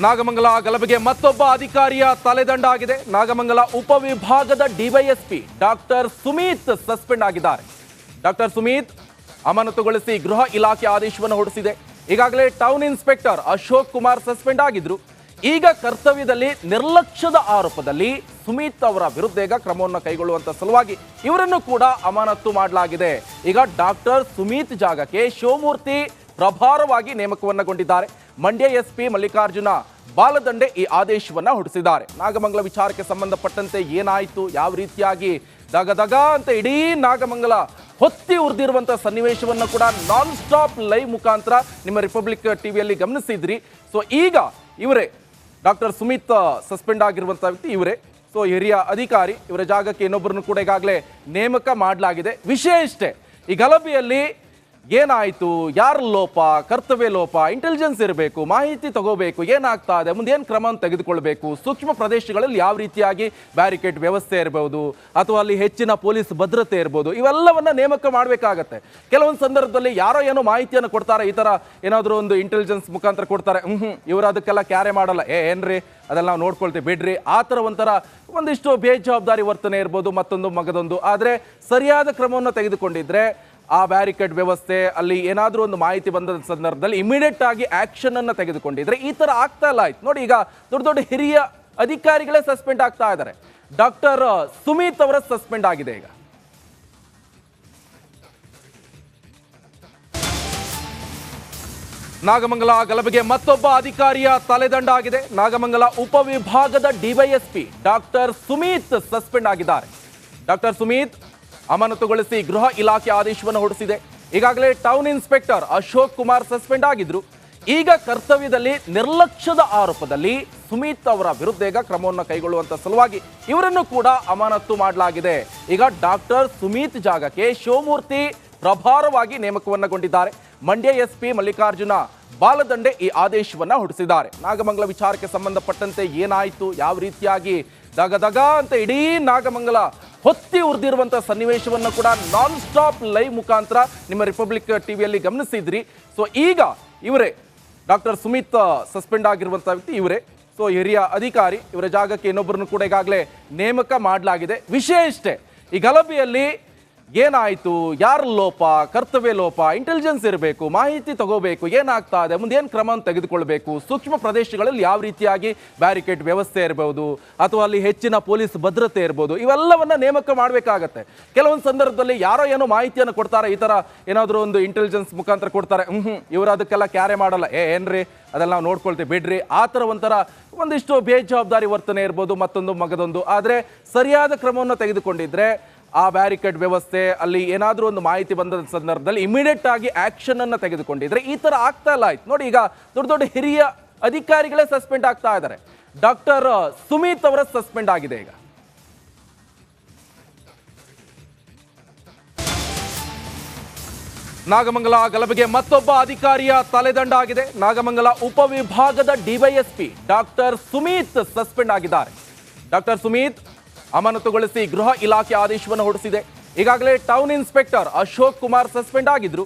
ನಾಗಮಂಗಲ ಗಲಭೆಗೆ ಮತ್ತೊಬ್ಬ ಅಧಿಕಾರಿಯ ತಲೆದಂಡ ಆಗಿದೆ. ನಾಗಮಂಗಲ ಉಪವಿಭಾಗದ ಡಿವೈಎಸ್ಪಿ ಡಾಕ್ಟರ್ ಸುಮಿತ್ ಸಸ್ಪೆಂಡ್ ಆಗಿದ್ದಾರೆ. ಡಾಕ್ಟರ್ ಸುಮಿತ್ ಅಮಾನತುಗೊಳಿಸಿ ಗೃಹ ಇಲಾಖೆ ಆದೇಶವನ್ನು ಹೊರಡಿಸಿದೆ. ಈಗಾಗಲೇ town inspector Ashok Kumar suspend ಆಗಿದ್ರು. ಈಗ ಕರ್ತವ್ಯದಲ್ಲಿ ನಿರ್ಲಕ್ಷ್ಯದ ಆರೋಪದಲ್ಲಿ ಸುಮಿತ್ ಅವರ ವಿರುದ್ಧ ಈಗ ಕ್ರಮವನ್ನು ಕೈಗೊಳ್ಳುವಂತ ಸಲುವಾಗಿ ಇವರನ್ನು ಕೂಡ ಅಮಾನತು ಮಾಡಲಾಗಿದೆ. ಈಗ ಡಾಕ್ಟರ್ ಸುಮಿತ್ ಜಾಗಕ್ಕೆ ಶಿವಮೂರ್ತಿ ಪ್ರಭಾರವಾಗಿ ನೇಮಕವನ್ನಗೊಂಡಿದ್ದಾರೆ. ಮಂಡ್ಯ ಎಸ್ಪಿ ಮಲ್ಲಿಕಾರ್ಜುನ ಬಾಲದಂಡೆ ಈ ಆದೇಶವನ್ನ ಹೊರಡಿಸಿದ್ದಾರೆ. ನಾಗಮಂಗಲ ವಿಚಾರಕ್ಕೆ ಸಂಬಂಧಪಟ್ಟಂತೆ ಏನಾಯಿತು, ಯಾವ ರೀತಿಯಾಗಿ ದಗದಗ ಅಂತ ಇಡೀ ನಾಗಮಂಗಲ ಹೊತ್ತಿ ಉರಿದಿರುವಂತಹ ಸನ್ನಿವೇಶವನ್ನು ಕೂಡ ನಾನ್ ಸ್ಟಾಪ್ ಲೈವ್ ಮುಖಾಂತರ ನಿಮ್ಮ ರಿಪಬ್ಲಿಕ್ ಟಿವಿಯಲ್ಲಿ ಗಮನಿಸಿದ್ರಿ. ಸೊ ಈಗ ಇವರೇ ಡಾಕ್ಟರ್ ಸುಮಿತ್ ಸಸ್ಪೆಂಡ್ ಆಗಿರುವಂತಹ ವ್ಯಕ್ತಿ ಇವರೇ. ಸೊ ಹಿರಿಯ ಅಧಿಕಾರಿ, ಇವರ ಜಾಗಕ್ಕೆ ಇನ್ನೊಬ್ಬರನ್ನು ಕೂಡ ಈಗಾಗಲೇ ನೇಮಕ ಮಾಡಲಾಗಿದೆ. ವಿಷಯ ಇಷ್ಟೇ, ಈ ಗಲಭೆಯಲ್ಲಿ ಏನಾಯಿತು, ಯಾರ ಲೋಪ, ಕರ್ತವ್ಯ ಲೋಪ, ಇಂಟೆಲಿಜೆನ್ಸ್ ಇರಬೇಕು, ಮಾಹಿತಿ ತಗೋಬೇಕು, ಏನಾಗ್ತಾ ಇದೆ, ಮುಂದೆ ಏನು ಕ್ರಮವನ್ನು ತೆಗೆದುಕೊಳ್ಬೇಕು, ಸೂಕ್ಷ್ಮ ಪ್ರದೇಶಗಳಲ್ಲಿ ಯಾವ ರೀತಿಯಾಗಿ ಬ್ಯಾರಿಕೇಡ್ ವ್ಯವಸ್ಥೆ ಇರಬಹುದು ಅಥವಾ ಅಲ್ಲಿ ಹೆಚ್ಚಿನ ಪೊಲೀಸ್ ಭದ್ರತೆ ಇರ್ಬೋದು, ಇವೆಲ್ಲವನ್ನ ನೇಮಕ ಮಾಡಬೇಕಾಗತ್ತೆ. ಕೆಲವೊಂದು ಸಂದರ್ಭದಲ್ಲಿ ಯಾರೋ ಏನೋ ಮಾಹಿತಿಯನ್ನು ಕೊಡ್ತಾರೆ, ಈ ಥರ ಏನಾದರೂ ಒಂದು ಇಂಟೆಲಿಜೆನ್ಸ್ ಮುಖಾಂತರ ಕೊಡ್ತಾರೆ, ಇವರು ಅದಕ್ಕೆಲ್ಲ ಕ್ಯಾರೆ ಮಾಡಲ್ಲ, ಏನ್ರಿ ಅದೆಲ್ಲ ನಾವು ನೋಡ್ಕೊಳ್ತೀವಿ ಬಿಡ್ರಿ, ಆ ಥರ ಒಂದಿಷ್ಟು ಬೇಜವಾಬ್ದಾರಿ ವರ್ತನೆ ಇರ್ಬೋದು, ಮತ್ತೊಂದು ಮಗದೊಂದು. ಆದರೆ ಸರಿಯಾದ ಕ್ರಮವನ್ನು ತೆಗೆದುಕೊಂಡಿದ್ರೆ ಆ ಬ್ಯಾರಿಕೇಡ್ ವ್ಯವಸ್ಥೆ ಅಲ್ಲಿ ಏನಾದರೂ ಒಂದು ಮಾಹಿತಿ ಬಂದ ಸಂದರ್ಭದಲ್ಲಿ ಇಮಿಡಿಯೇಟ್ ಆಗಿ ಆಕ್ಷನ್ ಅನ್ನು ತೆಗೆದುಕೊಂಡಿದ್ರೆ ಈ ತರ ಆಗ್ತಾ ಇಲ್ಲ. ಆಯ್ತು ನೋಡಿ, ಈಗ ದೊಡ್ಡ ದೊಡ್ಡ ಹಿರಿಯ ಅಧಿಕಾರಿಗಳೇ ಸಸ್ಪೆಂಡ್ ಆಗ್ತಾ ಇದ್ದಾರೆ. ಡಾಕ್ಟರ್ ಸುಮಿತ್ ಅವರ ಸಸ್ಪೆಂಡ್ ಆಗಿದೆ. ಈಗ ನಾಗಮಂಗಲ ಗಲಭೆಗೆ ಮತ್ತೊಬ್ಬ ಅಧಿಕಾರಿಯ ತಲೆದಂಡ ಆಗಿದೆ. ನಾಗಮಂಗಲ ಉಪವಿಭಾಗದ ಡಿವೈಎಸ್ಪಿ ಡಾಕ್ಟರ್ ಸುಮಿತ್ ಸಸ್ಪೆಂಡ್ ಆಗಿದ್ದಾರೆ. ಡಾಕ್ಟರ್ ಸುಮಿತ್ ಅಮಾನತುಗೊಳಿಸಿ ಗೃಹ ಇಲಾಖೆ ಆದೇಶವನ್ನು ಹೊರಡಿಸಿದೆ. ಈಗಾಗಲೇ town inspector Ashok Kumar suspend ಆಗಿದ್ರು. ಈಗ ಕರ್ತವ್ಯದಲ್ಲಿ ನಿರ್ಲಕ್ಷ್ಯದ ಆರೋಪದಲ್ಲಿ ಸುಮಿತ್ ಅವರ ವಿರುದ್ಧ ಈಗ ಕ್ರಮವನ್ನು ಕೈಗೊಳ್ಳುವಂತ ಸಲುವಾಗಿ ಇವರನ್ನು ಕೂಡ ಅಮಾನತು ಮಾಡಲಾಗಿದೆ. ಈಗ ಡಾಕ್ಟರ್ ಸುಮಿತ್ ಜಾಗಕ್ಕೆ ಶಿವಮೂರ್ತಿ ಪ್ರಭಾರವಾಗಿ ನೇಮಕವನ್ನಗೊಂಡಿದ್ದಾರೆ. ಮಂಡ್ಯ ಎಸ್ಪಿ ಮಲ್ಲಿಕಾರ್ಜುನ ಬಾಲದಂಡೆ ಈ ಆದೇಶವನ್ನ ಹೊರಡಿಸಿದ್ದಾರೆ. ನಾಗಮಂಗಲ ವಿಚಾರಕ್ಕೆ ಸಂಬಂಧಪಟ್ಟಂತೆ ಏನಾಯಿತು, ಯಾವ ರೀತಿಯಾಗಿ ದಗದಗ ಅಂತ ಇಡೀ ನಾಗಮಂಗಲ ಹೊತ್ತಿ ಉರಿದಿರುವಂತಹ ಸನ್ನಿವೇಶವನ್ನು ಕೂಡ ನಾನ್ ಸ್ಟಾಪ್ ಲೈವ್ ಮುಖಾಂತರ ನಿಮ್ಮ ರಿಪಬ್ಲಿಕ್ ಟಿವಿಯಲ್ಲಿ ಗಮನಿಸಿದ್ರಿ. ಸೊ ಈಗ ಇವರೇ ಡಾಕ್ಟರ್ ಸುಮಿತ್ ಸಸ್ಪೆಂಡ್ ಆಗಿರುವಂತಹ ವ್ಯಕ್ತಿ ಇವರೇ. ಸೊ ಹಿರಿಯ ಅಧಿಕಾರಿ, ಇವರ ಜಾಗಕ್ಕೆ ಇನ್ನೊಬ್ಬರನ್ನು ಕೂಡ ಈಗಾಗಲೇ ನೇಮಕ ಮಾಡಲಾಗಿದೆ. ವಿಷಯ ಇಷ್ಟೇ, ಈ ಗಲಭೆಯಲ್ಲಿ ಏನಾಯಿತು, ಯಾರ ಲೋಪ, ಕರ್ತವ್ಯ ಲೋಪ, ಇಂಟೆಲಿಜೆನ್ಸ್ ಇರಬೇಕು, ಮಾಹಿತಿ ತಗೋಬೇಕು, ಏನಾಗ್ತಾ ಇದೆ, ಮುಂದೆ ಏನು ಕ್ರಮವನ್ನು ತೆಗೆದುಕೊಳ್ಬೇಕು, ಸೂಕ್ಷ್ಮ ಪ್ರದೇಶಗಳಲ್ಲಿ ಯಾವ ರೀತಿಯಾಗಿ ಬ್ಯಾರಿಕೇಡ್ ವ್ಯವಸ್ಥೆ ಇರಬಹುದು ಅಥವಾ ಅಲ್ಲಿ ಹೆಚ್ಚಿನ ಪೊಲೀಸ್ ಭದ್ರತೆ ಇರ್ಬೋದು, ಇವೆಲ್ಲವನ್ನ ನೇಮಕ ಮಾಡಬೇಕಾಗತ್ತೆ. ಕೆಲವೊಂದು ಸಂದರ್ಭದಲ್ಲಿ ಯಾರೋ ಏನೋ ಮಾಹಿತಿಯನ್ನು ಕೊಡ್ತಾರೆ, ಈ ಥರ ಏನಾದರೂ ಒಂದು ಇಂಟೆಲಿಜೆನ್ಸ್ ಮುಖಾಂತರ ಕೊಡ್ತಾರೆ, ಇವರು ಅದಕ್ಕೆಲ್ಲ ಕ್ಯಾರೆ ಮಾಡಲ್ಲ, ಏನ್ರಿ ಅದೆಲ್ಲ ನಾವು ನೋಡ್ಕೊಳ್ತೀವಿ ಬಿಡ್ರಿ, ಆ ಥರ ಒಂದಿಷ್ಟು ಬೇಜವಾಬ್ದಾರಿ ವರ್ತನೆ ಇರ್ಬೋದು, ಮತ್ತೊಂದು ಮಗದೊಂದು. ಆದರೆ ಸರಿಯಾದ ಕ್ರಮವನ್ನು ತೆಗೆದುಕೊಂಡಿದ್ರೆ ಆ ಬ್ಯಾರಿಕೇಡ್ ವ್ಯವಸ್ಥೆ ಅಲ್ಲಿ ಏನಾದರೂ ಒಂದು ಮಾಹಿತಿ ಬಂದ ಸಂದರ್ಭದಲ್ಲಿ ಇಮಿಡಿಯೇಟ್ ಆಗಿ ಆಕ್ಷನ್ ಅನ್ನು ತೆಗೆದುಕೊಂಡಿದ್ರೆ ಈ ತರ ಆಗ್ತಾ ಇಲ್ಲ. ಆಯ್ತು ನೋಡಿ, ಈಗ ದೊಡ್ಡ ದೊಡ್ಡ ಹಿರಿಯ ಅಧಿಕಾರಿಗಳೇ ಸಸ್ಪೆಂಡ್ ಆಗ್ತಾ ಇದ್ದಾರೆ. ಡಾಕ್ಟರ್ ಸುಮಿತ್ ಅವರ ಸಸ್ಪೆಂಡ್ ಆಗಿದೆ. ಈಗ ನಾಗಮಂಗಲ ಗಲಭೆಗೆ ಮತ್ತೊಬ್ಬ ಅಧಿಕಾರಿಯ ತಲೆದಂಡ ಆಗಿದೆ. ನಾಗಮಂಗಲ ಉಪವಿಭಾಗದ ಡಿವೈಎಸ್ಪಿ ಡಾಕ್ಟರ್ ಸುಮಿತ್ ಸಸ್ಪೆಂಡ್ ಆಗಿದ್ದಾರೆ. ಡಾಕ್ಟರ್ ಸುಮಿತ್ ಅಮಾನತುಗೊಳಿಸಿ ಗೃಹ ಇಲಾಖೆ ಆದೇಶವನ್ನು ಹೊರಡಿಸಿದೆ. ಈಗಾಗಲೇ town inspector Ashok Kumar suspend ಆಗಿದ್ರು.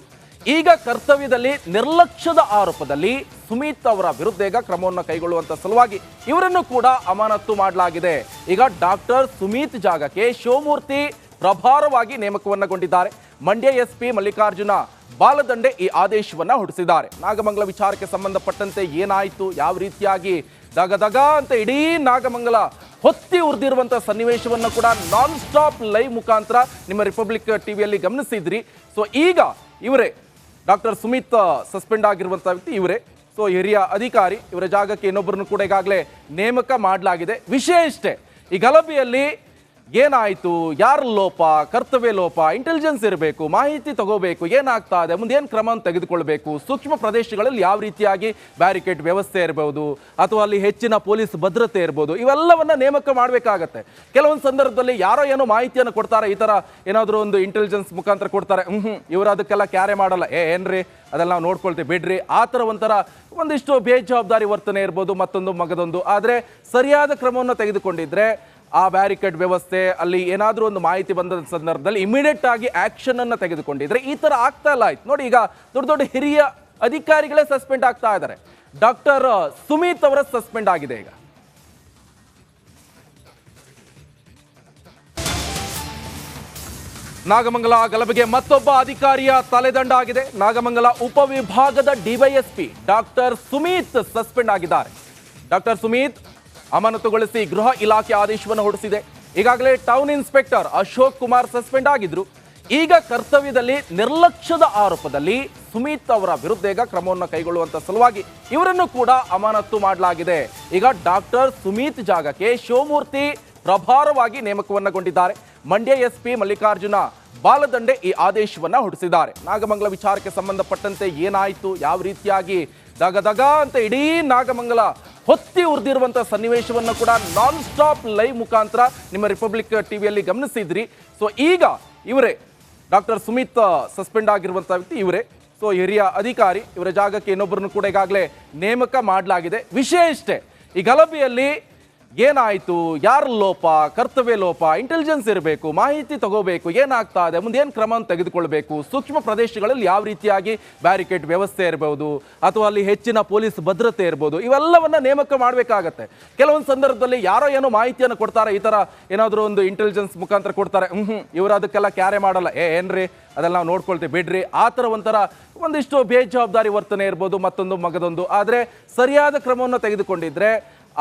ಈಗ ಕರ್ತವ್ಯದಲ್ಲಿ ನಿರ್ಲಕ್ಷ್ಯದ ಆರೋಪದಲ್ಲಿ ಸುಮಿತ್ ಅವರ ವಿರುದ್ಧ ಈಗ ಕ್ರಮವನ್ನು ಕೈಗೊಳ್ಳುವಂತ ಸಲುವಾಗಿ ಇವರನ್ನು ಕೂಡ ಅಮಾನತು ಮಾಡಲಾಗಿದೆ. ಈಗ ಡಾಕ್ಟರ್ ಸುಮಿತ್ ಜಾಗಕ್ಕೆ ಶಿವಮೂರ್ತಿ ಪ್ರಭಾರವಾಗಿ ನೇಮಕವನ್ನಗೊಂಡಿದ್ದಾರೆ. ಮಂಡ್ಯ ಎಸ್ಪಿ ಮಲ್ಲಿಕಾರ್ಜುನ ಬಾಲದಂಡೆ ಈ ಆದೇಶವನ್ನ ಹೊರಡಿಸಿದ್ದಾರೆ. ನಾಗಮಂಗಲ ವಿಚಾರಕ್ಕೆ ಸಂಬಂಧಪಟ್ಟಂತೆ ಏನಾಯಿತು, ಯಾವ ರೀತಿಯಾಗಿ ದಗದಗ ಅಂತ ಇಡೀ ನಾಗಮಂಗಲ ಹೊತ್ತಿ ಉರಿದಿರುವಂತಹ ಸನ್ನಿವೇಶವನ್ನು ಕೂಡ ನಾನ್ ಸ್ಟಾಪ್ ಲೈವ್ ಮುಖಾಂತರ ನಿಮ್ಮ ರಿಪಬ್ಲಿಕ್ ಟಿವಿಯಲ್ಲಿ ಗಮನಿಸಿದ್ರಿ. ಸೊ ಈಗ ಇವರೇ ಡಾಕ್ಟರ್ ಸುಮಿತ್ ಸಸ್ಪೆಂಡ್ ಆಗಿರುವಂತಹ ವ್ಯಕ್ತಿ ಇವರೇ. ಸೊ ಹಿರಿಯ ಅಧಿಕಾರಿ, ಇವರ ಜಾಗಕ್ಕೆ ಇನ್ನೊಬ್ಬರನ್ನು ಕೂಡ ಈಗಾಗಲೇ ನೇಮಕ ಮಾಡಲಾಗಿದೆ. ವಿಷಯ ಇಷ್ಟೇ, ಈ ಗಲಭೆಯಲ್ಲಿ ಏನಾಯಿತು, ಯಾರ ಲೋಪ, ಕರ್ತವ್ಯ ಲೋಪ, ಇಂಟೆಲಿಜೆನ್ಸ್ ಇರಬೇಕು, ಮಾಹಿತಿ ತಗೋಬೇಕು, ಏನಾಗ್ತಾ ಇದೆ, ಮುಂದೆ ಏನು ಕ್ರಮವನ್ನು ತೆಗೆದುಕೊಳ್ಬೇಕು, ಸೂಕ್ಷ್ಮ ಪ್ರದೇಶಗಳಲ್ಲಿ ಯಾವ ರೀತಿಯಾಗಿ ಬ್ಯಾರಿಕೇಡ್ ವ್ಯವಸ್ಥೆ ಇರಬಹುದು ಅಥವಾ ಅಲ್ಲಿ ಹೆಚ್ಚಿನ ಪೊಲೀಸ್ ಭದ್ರತೆ ಇರ್ಬೋದು, ಇವೆಲ್ಲವನ್ನ ನೇಮಕ ಮಾಡಬೇಕಾಗತ್ತೆ. ಕೆಲವೊಂದು ಸಂದರ್ಭದಲ್ಲಿ ಯಾರೋ ಏನೋ ಮಾಹಿತಿಯನ್ನು ಕೊಡ್ತಾರೆ, ಈ ಥರ ಏನಾದರೂ ಒಂದು ಇಂಟೆಲಿಜೆನ್ಸ್ ಮುಖಾಂತರ ಕೊಡ್ತಾರೆ, ಇವರು ಅದಕ್ಕೆಲ್ಲ ಕ್ಯಾರೆ ಮಾಡಲ್ಲ, ಏನ್ರಿ ಅದೆಲ್ಲ ನಾವು ನೋಡ್ಕೊಳ್ತೀವಿ ಬಿಡ್ರಿ, ಆ ಥರ ಒಂದಿಷ್ಟು ಬೇಜವಾಬ್ದಾರಿ ವರ್ತನೆ ಇರ್ಬೋದು, ಮತ್ತೊಂದು ಮಗದೊಂದು. ಆದರೆ ಸರಿಯಾದ ಕ್ರಮವನ್ನು ತೆಗೆದುಕೊಂಡಿದ್ರೆ ಆ ಬ್ಯಾರಿಕೇಡ್ ವ್ಯವಸ್ಥೆ ಅಲ್ಲಿ ಏನಾದರೂ ಒಂದು ಮಾಹಿತಿ ಬಂದ ಸಂದರ್ಭದಲ್ಲಿ ಇಮಿಡಿಯೇಟ್ ಆಗಿ ಆಕ್ಷನ್ ಅನ್ನು ತೆಗೆದುಕೊಂಡಿದ್ರೆ ಈ ತರ ಆಗ್ತಾ ಇಲ್ಲ. ಆಯ್ತು ನೋಡಿ, ಈಗ ದೊಡ್ಡ ದೊಡ್ಡ ಹಿರಿಯ ಅಧಿಕಾರಿಗಳೇ ಸಸ್ಪೆಂಡ್ ಆಗ್ತಾ ಇದ್ದಾರೆ. ಡಾಕ್ಟರ್ ಸುಮಿತ್ ಅವರ ಸಸ್ಪೆಂಡ್ ಆಗಿದೆ. ಈಗ ನಾಗಮಂಗಲ ಗಲಭೆಗೆ ಮತ್ತೊಬ್ಬ ಅಧಿಕಾರಿಯ ತಲೆದಂಡ ಆಗಿದೆ. ನಾಗಮಂಗಲ ಉಪವಿಭಾಗದ ಡಿವೈಎಸ್ಪಿ ಡಾಕ್ಟರ್ ಸುಮಿತ್ ಸಸ್ಪೆಂಡ್ ಆಗಿದ್ದಾರೆ. ಡಾಕ್ಟರ್ ಸುಮಿತ್ ಅಮಾನತುಗೊಳಿಸಿ ಗೃಹ ಇಲಾಖೆ ಆದೇಶವನ್ನು ಹೊರಡಿಸಿದೆ. ಈಗಾಗಲೇ town inspector Ashok Kumar suspend ಆಗಿದ್ರು. ಈಗ ಕರ್ತವ್ಯದಲ್ಲಿ ನಿರ್ಲಕ್ಷ್ಯದ ಆರೋಪದಲ್ಲಿ ಸುಮಿತ್ ಅವರ ವಿರುದ್ಧ ಈಗ ಕ್ರಮವನ್ನು ಕೈಗೊಳ್ಳುವಂತ ಸಲುವಾಗಿ ಇವರನ್ನು ಕೂಡ ಅಮಾನತು ಮಾಡಲಾಗಿದೆ. ಈಗ ಡಾಕ್ಟರ್ ಸುಮಿತ್ ಜಾಗಕ್ಕೆ ಶಿವಮೂರ್ತಿ ಪ್ರಭಾರವಾಗಿ ನೇಮಕವನ್ನಗೊಂಡಿದ್ದಾರೆ. ಮಂಡ್ಯ ಎಸ್ಪಿ ಮಲ್ಲಿಕಾರ್ಜುನ ಬಾಲದಂಡೆ ಈ ಆದೇಶವನ್ನ ಹೊರಡಿಸಿದ್ದಾರೆ. ನಾಗಮಂಗಲ ವಿಚಾರಕ್ಕೆ ಸಂಬಂಧಪಟ್ಟಂತೆ ಏನಾಯಿತು, ಯಾವ ರೀತಿಯಾಗಿ ದಗ ಅಂತ ಇಡೀ ನಾಗಮಂಗಲ ಹೊತ್ತಿ ಉರಿದಿರುವಂತಹ ಸನ್ನಿವೇಶವನ್ನು ಕೂಡ ನಾನ್ ಸ್ಟಾಪ್ ಲೈವ್ ಮುಖಾಂತರ ನಿಮ್ಮ ರಿಪಬ್ಲಿಕ್ ಟಿವಿಯಲ್ಲಿ ಗಮನಿಸಿದ್ರಿ. ಸೊ ಈಗ ಇವರೇ ಡಾಕ್ಟರ್ ಸುಮಿತ್ ಸಸ್ಪೆಂಡ್ ಆಗಿರುವಂತಹ ವ್ಯಕ್ತಿ ಇವರೇ. ಸೊ ಹಿರಿಯ ಅಧಿಕಾರಿ, ಇವರ ಜಾಗಕ್ಕೆ ಇನ್ನೊಬ್ಬರನ್ನು ಕೂಡ ಈಗಾಗಲೇ ನೇಮಕ ಮಾಡಲಾಗಿದೆ. ವಿಷಯ ಇಷ್ಟೇ, ಈ ಗಲಭೆಯಲ್ಲಿ ಏನಾಯಿತು, ಯಾರ ಲೋಪ, ಕರ್ತವ್ಯ ಲೋಪ, ಇಂಟೆಲಿಜೆನ್ಸ್ ಇರಬೇಕು, ಮಾಹಿತಿ ತಗೋಬೇಕು, ಏನಾಗ್ತಾ ಇದೆ, ಮುಂದೆ ಏನು ಕ್ರಮ ತೆಗೆದುಕೊಳ್ಬೇಕು, ಸೂಕ್ಷ್ಮ ಪ್ರದೇಶಗಳಲ್ಲಿ ಯಾವ ರೀತಿಯಾಗಿ ಬ್ಯಾರಿಕೇಡ್ ವ್ಯವಸ್ಥೆ ಇರಬಹುದು ಅಥವಾ ಅಲ್ಲಿ ಹೆಚ್ಚಿನ ಪೊಲೀಸ್ ಭದ್ರತೆ ಇರ್ಬೋದು, ಇವೆಲ್ಲವನ್ನ ನೇಮಕ ಮಾಡಬೇಕಾಗತ್ತೆ. ಕೆಲವೊಂದು ಸಂದರ್ಭದಲ್ಲಿ ಯಾರೋ ಏನೋ ಮಾಹಿತಿಯನ್ನು ಕೊಡ್ತಾರೆ, ಈ ಥರ ಏನಾದರೂ ಒಂದು ಇಂಟೆಲಿಜೆನ್ಸ್ ಮುಖಾಂತರ ಕೊಡ್ತಾರೆ, ಇವರು ಅದಕ್ಕೆಲ್ಲ ಕ್ಯಾರೆ ಮಾಡಲ್ಲ, ಏನ್ರಿ ಅದೆಲ್ಲ ನಾವು ನೋಡ್ಕೊಳ್ತೀವಿ ಬಿಡ್ರಿ, ಆ ಥರ ಒಂದಿಷ್ಟು ಬೇಜವಾಬ್ದಾರಿ ವರ್ತನೆ ಇರ್ಬೋದು, ಮತ್ತೊಂದು ಮಗದೊಂದು. ಆದರೆ ಸರಿಯಾದ ಕ್ರಮವನ್ನು ತೆಗೆದುಕೊಂಡಿದ್ರೆ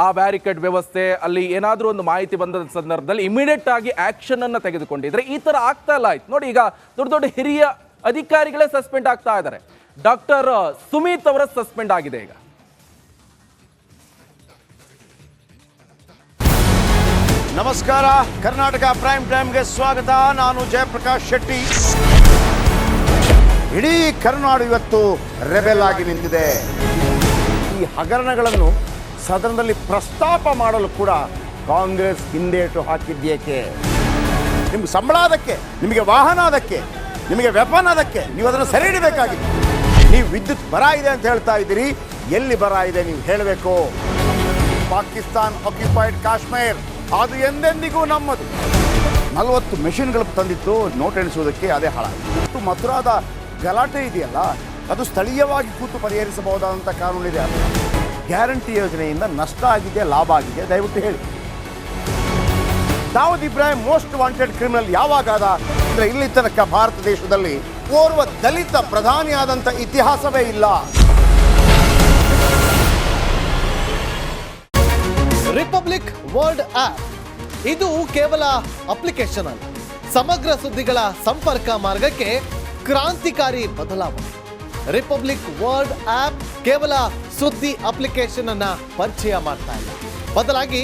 ಆ ಬ್ಯಾರಿಕೇಡ್ ವ್ಯವಸ್ಥೆ, ಅಲ್ಲಿ ಏನಾದರೂ ಒಂದು ಮಾಹಿತಿ ಬಂದ ಸಂದರ್ಭದಲ್ಲಿ ಇಮಿಡಿಯೇಟ್ ಆಗಿ ಆಕ್ಷನ್ ಅನ್ನು ತೆಗೆದುಕೊಂಡಿದ್ರೆ ಈ ತರ ಆಗ್ತಾ ಇಲ್ಲ. ಆಯ್ತು ನೋಡಿ, ಈಗ ದೊಡ್ಡ ದೊಡ್ಡ ಹಿರಿಯ ಅಧಿಕಾರಿಗಳೇ ಸಸ್ಪೆಂಡ್ ಆಗ್ತಾ ಇದ್ದಾರೆ. ಡಾಕ್ಟರ್ ಸುಮಿತ್ ಅವರ ಸಸ್ಪೆಂಡ್ ಆಗಿದೆ. ಈಗ ನಮಸ್ಕಾರ, ಕರ್ನಾಟಕ ಪ್ರೈಮ್ ಟೈಮ್ಗೆ ಸ್ವಾಗತ. ನಾನು ಜಯಪ್ರಕಾಶ್ ಶೆಟ್ಟಿ. ಇಡೀ ಕರ್ನಾಡು ಇವತ್ತು ರೆಬೆಲ್ ಆಗಿ ನಿಂತಿದೆ. ಈ ಹಗರಣಗಳನ್ನು ಸದನದಲ್ಲಿ ಪ್ರಸ್ತಾಪ ಮಾಡಲು ಕೂಡ ಕಾಂಗ್ರೆಸ್ ಹಿಂದೇಟು ಹಾಕಿದ್ದೇಕೆ? ನಿಮ್ಗೆ ಸಂಬಳ ಅದಕ್ಕೆ, ನಿಮಗೆ ವಾಹನ ಅದಕ್ಕೆ, ನಿಮಗೆ ವೆಪನ್ ಅದಕ್ಕೆ, ನೀವು ಅದನ್ನು ಸೆರೆ ಹಿಡಿಬೇಕಾಗಿತ್ತು. ನೀವು ವಿದ್ಯುತ್ ಬರ ಇದೆ ಅಂತ ಹೇಳ್ತಾ ಇದ್ದೀರಿ, ಎಲ್ಲಿ ಬರ ಇದೆ ನೀವು ಹೇಳಬೇಕು. ಪಾಕಿಸ್ತಾನ್ ಆಕ್ಯುಪೈಡ್ ಕಾಶ್ಮೀರ್ ಅದು ಎಂದೆಂದಿಗೂ ನಮ್ಮದು. 40 ಮೆಷಿನ್ಗಳು ತಂದಿತ್ತು ನೋಟ್ ಎಣಿಸುವುದಕ್ಕೆ, ಅದೇ ಹಾಳಾಯಿತು. ಮಥುರಾದ ಗಲಾಟೆ ಇದೆಯಲ್ಲ, ಅದು ಸ್ಥಳೀಯವಾಗಿ ಕೂತು ಪರಿಹರಿಸಬಹುದಾದಂಥ ಕಾನೂನಿದೆ. ಗ್ಯಾರಂಟಿ ಯೋಜನೆಯಿಂದ ನಷ್ಟ ಆಗಿದೆ, ಲಾಭ ಆಗಿದೆ, ದಯವಿಟ್ಟು ಹೇಳಿ. Dawood Ibrahim most wanted criminal ಯಾವಾಗಾದ ಅಂದರೆ ಇಲ್ಲಿ ತನಕ ಭಾರತ ದೇಶದಲ್ಲಿ ಓರ್ವ ದಲಿತ ಪ್ರಧಾನಿಯಾದಂಥ ಇತಿಹಾಸವೇ ಇಲ್ಲ. ರಿಪಬ್ಲಿಕ್ ವರ್ಲ್ಡ್ ಆಪ್ ಇದು ಕೇವಲ ಅಪ್ಲಿಕೇಶನ್ ಅಲ್ಲ, ಸಮಗ್ರ ಸುದ್ದಿಗಳ ಸಂಪರ್ಕ ಮಾರ್ಗಕ್ಕೆ ಕ್ರಾಂತಿಕಾರಿ ಬದಲಾವಣೆ. ರಿಪಬ್ಲಿಕ್ ವರ್ಲ್ಡ್ ಆಪ್ ಕೇವಲ ಸುದ್ದಿ ಅಪ್ಲಿಕೇಶನ್ ಅನ್ನ ಪರಿಚಯ ಮಾಡ್ತಾ ಇಲ್ಲ, ಬದಲಾಗಿ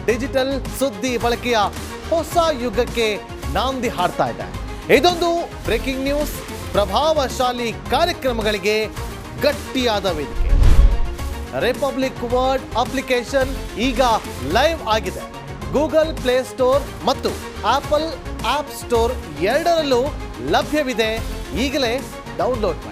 ಡಿಜಿಟಲ್ ಸುದ್ದಿ ಬಳಕೆಯ ಹೊಸ ಯುಗಕ್ಕೆ ನಾಂದಿ ಹಾಡ್ತಾ ಇದೆ. ಇದೊಂದು ಬ್ರೇಕಿಂಗ್ ನ್ಯೂಸ್, ಪ್ರಭಾವಶಾಲಿ ಕಾರ್ಯಕ್ರಮಗಳಿಗೆ ಗಟ್ಟಿಯಾದ ವೇದಿಕೆ. ರಿಪಬ್ಲಿಕ್ ವರ್ಲ್ಡ್ ಅಪ್ಲಿಕೇಶನ್ ಈಗ ಲೈವ್ ಆಗಿದೆ. ಗೂಗಲ್ ಪ್ಲೇ ಸ್ಟೋರ್ ಮತ್ತು ಆಪಲ್ ಆಪ್ ಸ್ಟೋರ್ ಎರಡರಲ್ಲೂ ಲಭ್ಯವಿದೆ. ಈಗಲೇ ಡೌನ್ಲೋಡ್ ಮಾಡಿ.